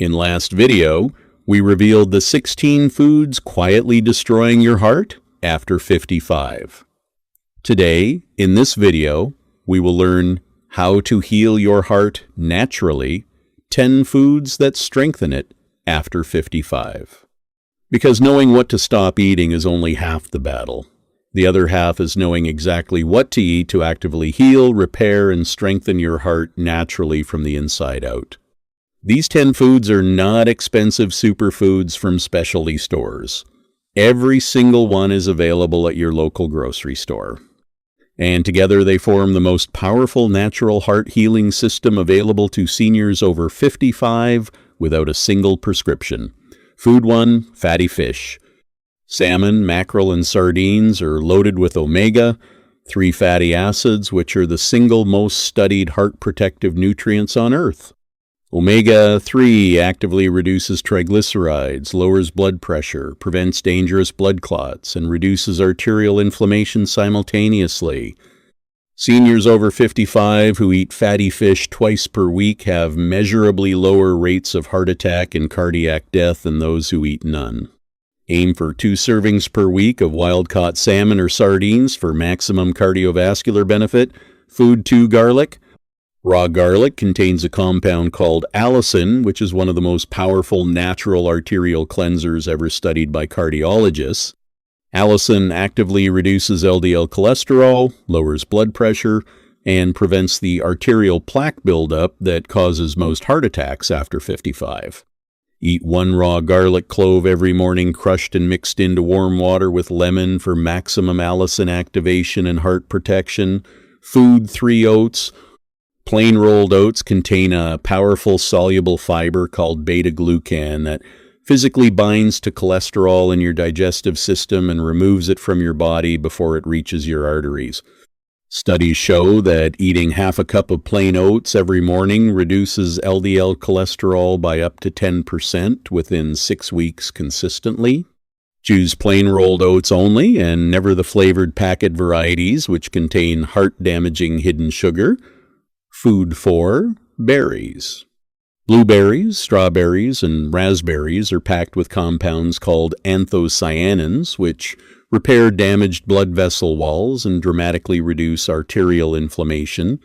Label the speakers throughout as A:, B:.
A: In last video, we revealed the 16 foods quietly destroying your heart after 55. Today, in this video, we will learn how to heal your heart naturally, 10 foods that strengthen it after 55. Because knowing what to stop eating is only half the battle. The other half is knowing exactly what to eat to actively heal, repair, and strengthen your heart naturally from the inside out. These 10 foods are not expensive superfoods from specialty stores. Every single one is available at your local grocery store. And together they form the most powerful natural heart healing system available to seniors over 55 without a single prescription. Food 1, fatty fish. Salmon, mackerel, and sardines are loaded with omega-3 fatty acids, which are the single most studied heart protective nutrients on Earth. Omega-3 actively reduces triglycerides, lowers blood pressure, prevents dangerous blood clots, and reduces arterial inflammation simultaneously. Seniors over 55 who eat fatty fish twice per week have measurably lower rates of heart attack and cardiac death than those who eat none. Aim for 2 servings per week of wild-caught salmon or sardines for maximum cardiovascular benefit. Food 2, garlic. Raw garlic contains a compound called allicin, which is one of the most powerful natural arterial cleansers ever studied by cardiologists. Allicin actively reduces LDL cholesterol, lowers blood pressure, and prevents the arterial plaque buildup that causes most heart attacks after 55. Eat 1 raw garlic clove every morning, crushed and mixed into warm water with lemon for maximum allicin activation and heart protection. Food 3, oats. Plain rolled oats contain a powerful soluble fiber called beta-glucan that physically binds to cholesterol in your digestive system and removes it from your body before it reaches your arteries. Studies show that eating half a cup of plain oats every morning reduces LDL cholesterol by up to 10% within 6 weeks consistently. Choose plain rolled oats only and never the flavored packet varieties, which contain heart-damaging hidden sugar. Food 4, berries. Blueberries, strawberries, and raspberries are packed with compounds called anthocyanins, which repair damaged blood vessel walls and dramatically reduce arterial inflammation.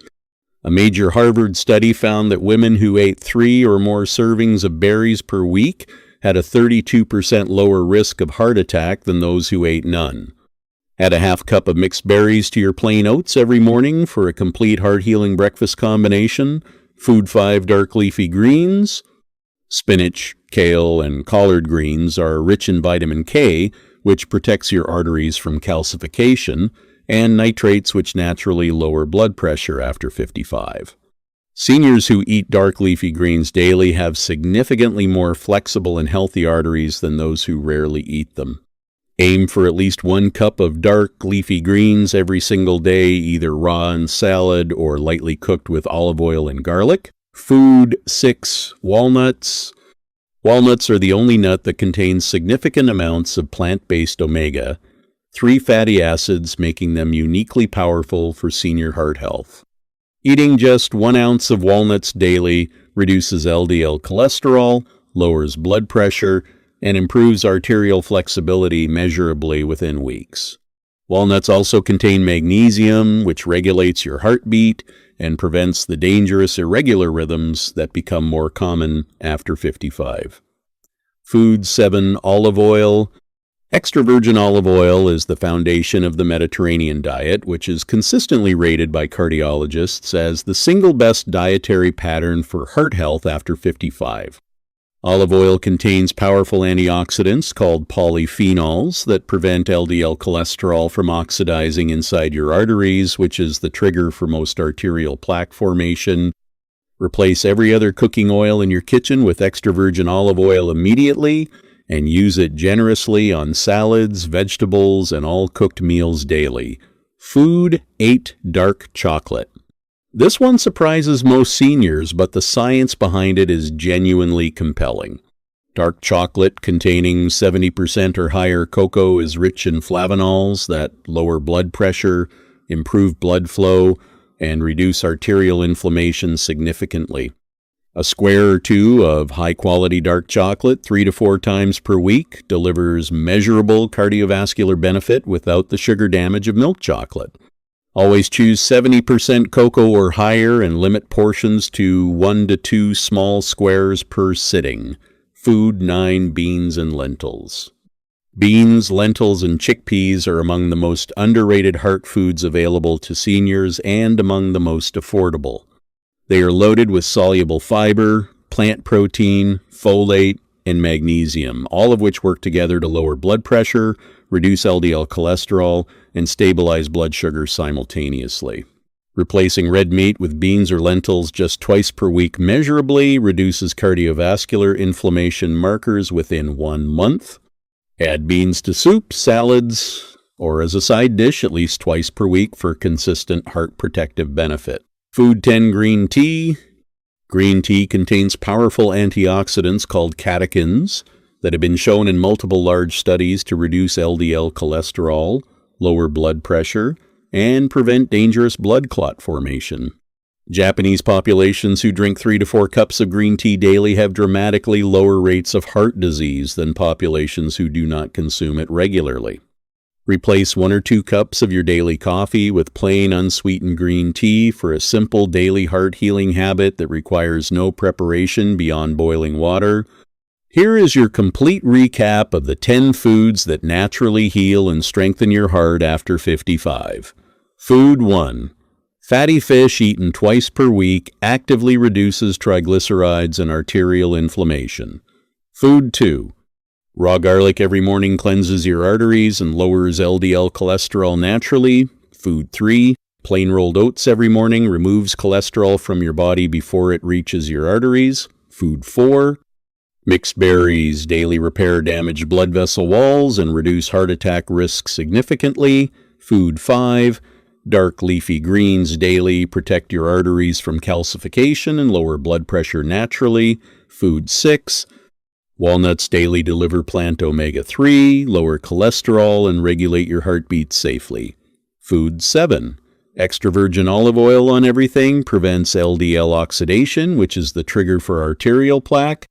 A: A major Harvard study found that women who ate 3 or more servings of berries per week had a 32% lower risk of heart attack than those who ate none. Add a half cup of mixed berries to your plain oats every morning for a complete heart-healing breakfast combination. Food 5, dark leafy greens. Spinach, kale, and collard greens are rich in vitamin K, which protects your arteries from calcification, and nitrates, which naturally lower blood pressure after 55. Seniors who eat dark leafy greens daily have significantly more flexible and healthy arteries than those who rarely eat them. Aim for at least 1 cup of dark leafy greens every single day, either raw in salad or lightly cooked with olive oil and garlic. Food 6, walnuts. Walnuts are the only nut that contains significant amounts of plant-based omega-3 fatty acids, making them uniquely powerful for senior heart health. Eating just 1 ounce of walnuts daily reduces LDL cholesterol, lowers blood pressure, and improves arterial flexibility measurably within weeks. Walnuts also contain magnesium, which regulates your heartbeat and prevents the dangerous irregular rhythms that become more common after 55. Food 7, olive oil. Extra virgin olive oil is the foundation of the Mediterranean diet, which is consistently rated by cardiologists as the single best dietary pattern for heart health after 55. Olive oil contains powerful antioxidants called polyphenols that prevent LDL cholesterol from oxidizing inside your arteries, which is the trigger for most arterial plaque formation. Replace every other cooking oil in your kitchen with extra virgin olive oil immediately, and use it generously on salads, vegetables, and all cooked meals daily. Food 8, dark chocolate. This one surprises most seniors, but the science behind it is genuinely compelling. Dark chocolate containing 70% or higher cocoa is rich in flavanols that lower blood pressure, improve blood flow, and reduce arterial inflammation significantly. A square or two of high-quality dark chocolate 3 to 4 times per week delivers measurable cardiovascular benefit without the sugar damage of milk chocolate. Always choose 70% cocoa or higher and limit portions to 1 to 2 small squares per sitting. Food 9, beans and lentils. Beans, lentils, and chickpeas are among the most underrated heart foods available to seniors and among the most affordable. They are loaded with soluble fiber, plant protein, folate, and magnesium, all of which work together to lower blood pressure, reduce LDL cholesterol, and stabilize blood sugar simultaneously. Replacing red meat with beans or lentils just twice per week measurably reduces cardiovascular inflammation markers within 1 month. Add beans to soup, salads, or as a side dish at least twice per week for consistent heart protective benefit. Food 10, green tea. Green tea contains powerful antioxidants called catechins that have been shown in multiple large studies to reduce LDL cholesterol, lower blood pressure, and prevent dangerous blood clot formation. Japanese populations who drink 3 to 4 cups of green tea daily have dramatically lower rates of heart disease than populations who do not consume it regularly. Replace 1 or 2 cups of your daily coffee with plain unsweetened green tea for a simple daily heart healing habit that requires no preparation beyond boiling water. Here is your complete recap of the 10 foods that naturally heal and strengthen your heart after 55. Food 1. Fatty fish eaten twice per week actively reduces triglycerides and arterial inflammation. Food 2. Raw garlic every morning cleanses your arteries and lowers LDL cholesterol naturally. Food 3. Plain rolled oats every morning removes cholesterol from your body before it reaches your arteries. Food 4. Mixed berries daily repair damaged blood vessel walls and reduce heart attack risk significantly. Food 5. Dark leafy greens daily protect your arteries from calcification and lower blood pressure naturally. Food 6. Walnuts daily deliver plant omega-3, lower cholesterol, and regulate your heartbeat safely. Food 7. Extra virgin olive oil on everything prevents LDL oxidation, which is the trigger for arterial plaque.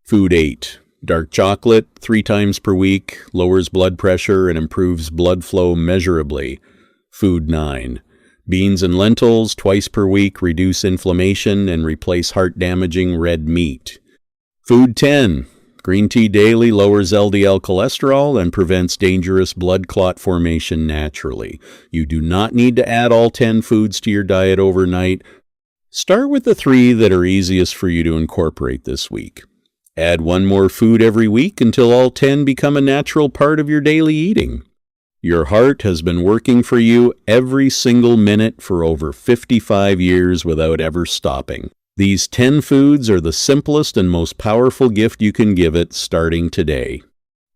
A: Food 8. Dark chocolate 3 times per week lowers blood pressure and improves blood flow measurably. Food 9. Beans and lentils twice per week reduce inflammation and replace heart-damaging red meat. Food 10. Green tea daily lowers LDL cholesterol and prevents dangerous blood clot formation naturally. You do not need to add all 10 foods to your diet overnight. Start with the 3 that are easiest for you to incorporate this week. Add 1 more food every week until all 10 become a natural part of your daily eating. Your heart has been working for you every single minute for over 55 years without ever stopping. These 10 foods are the simplest and most powerful gift you can give it starting today.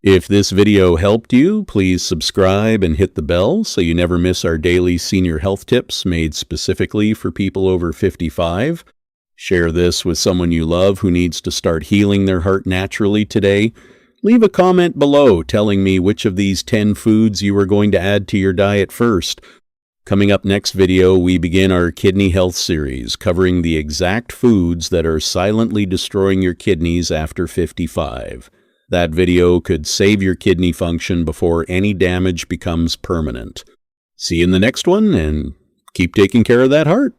A: If this video helped you, please subscribe and hit the bell so you never miss our daily senior health tips made specifically for people over 55. Share this with someone you love who needs to start healing their heart naturally today. Leave a comment below telling me which of these 10 foods you are going to add to your diet first. Coming up next video, we begin our kidney health series, covering the exact foods that are silently destroying your kidneys after 55. That video could save your kidney function before any damage becomes permanent. See you in the next one, and keep taking care of that heart.